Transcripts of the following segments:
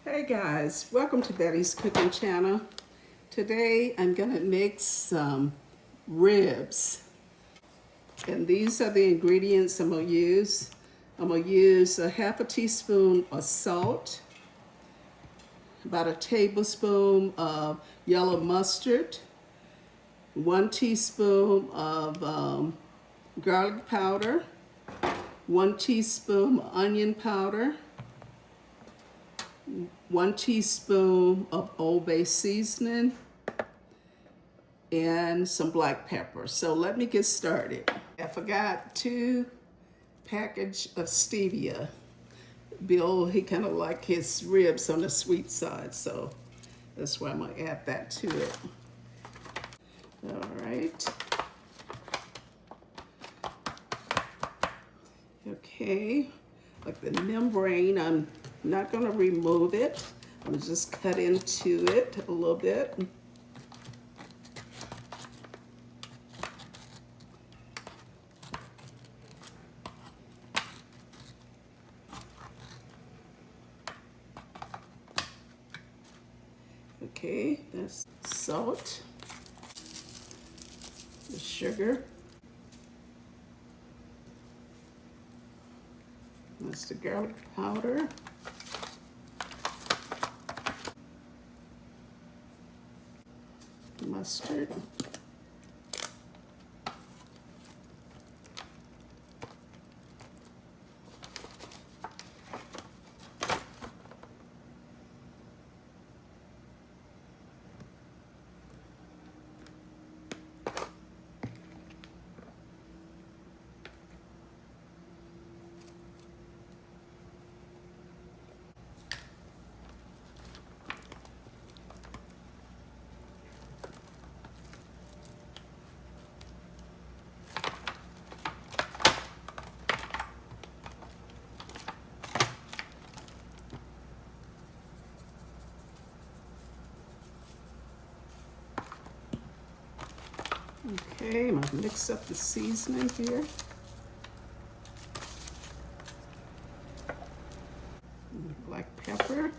Hey guys, welcome to Betty's Cooking Channel. Today I'm gonna make some ribs. And these are the ingredients I'm gonna use. I'm gonna use a half a teaspoon of salt, about a tablespoon of yellow mustard, 1 teaspoon of garlic powder, 1 teaspoon onion powder, 1 teaspoon of Old Bay Seasoning, and some black pepper. So let me get started. I forgot 2 packages of Stevia. Bill, he kind of like his ribs on the sweet side, so that's why I'm gonna add that to it. All right. Okay, like the membrane, I'm not gonna remove it. I'm just cut into it a little bit. Okay, that's salt, the sugar, that's the garlic powder, mustard, Okay, I'm gonna mix up the seasoning here. Black pepper.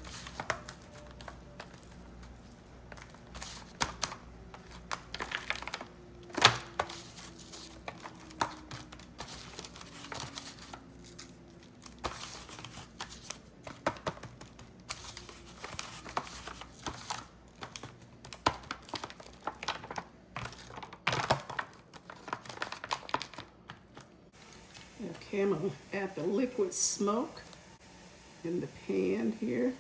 Okay, I'm gonna add the liquid smoke in the pan here.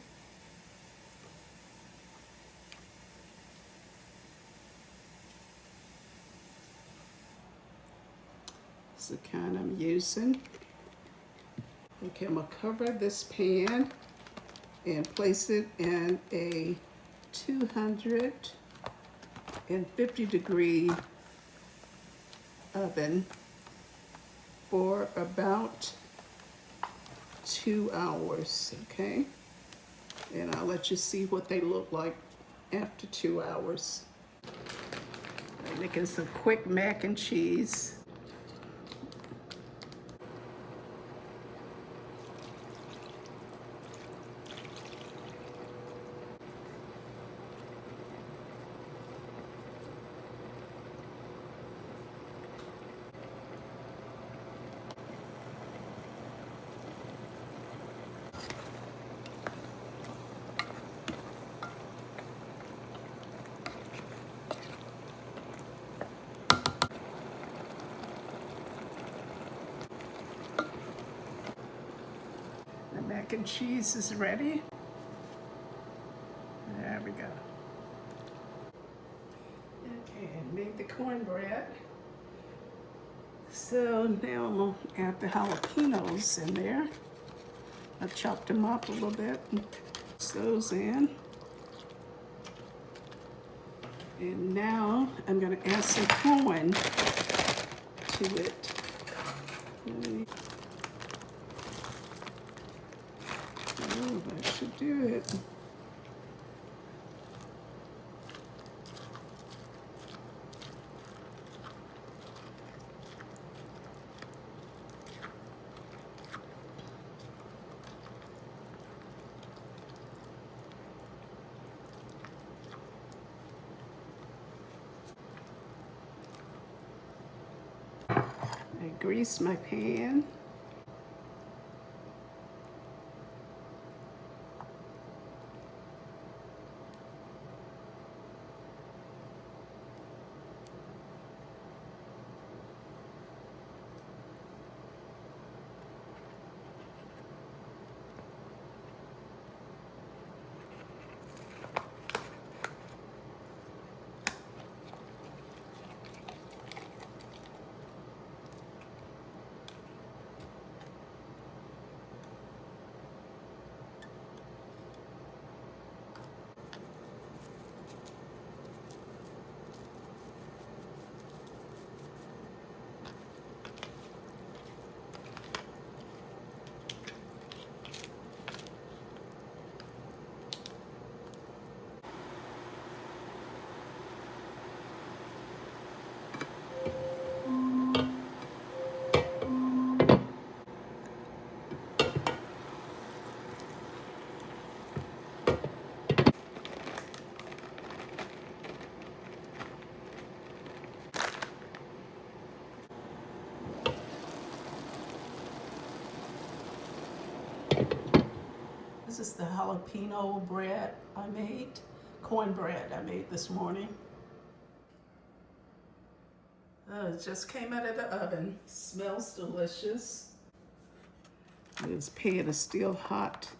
It's the kind I'm using. Okay, I'm gonna cover this pan and place it in a 250-degree oven for about 2 hours, okay? And I'll let you see what they look like after 2 hours. I'm making some quick mac and cheese. The mac and cheese is ready. There we go. Okay, and made the cornbread. So now I'm gonna add the jalapenos in there. I chopped them up a little bit and mix those in. And now I'm gonna add some corn to it. Oh, that should do it. Grease my pan. This is the jalapeno bread I made, cornbread I made this morning. It just came out of the oven. Smells delicious. This pan is still hot.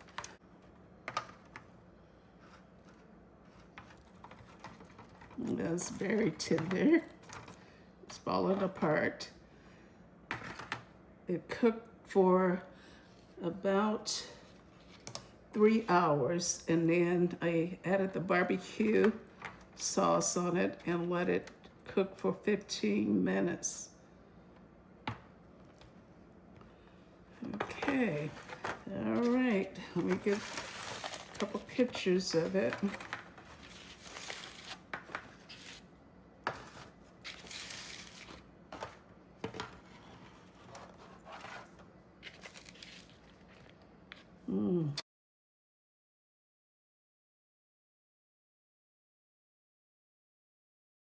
It's very tender. It's falling apart. It cooked for about 3 hours, and then I added the barbecue sauce on it and let it cook for 15 minutes. Okay, all right, let me get a couple pictures of it.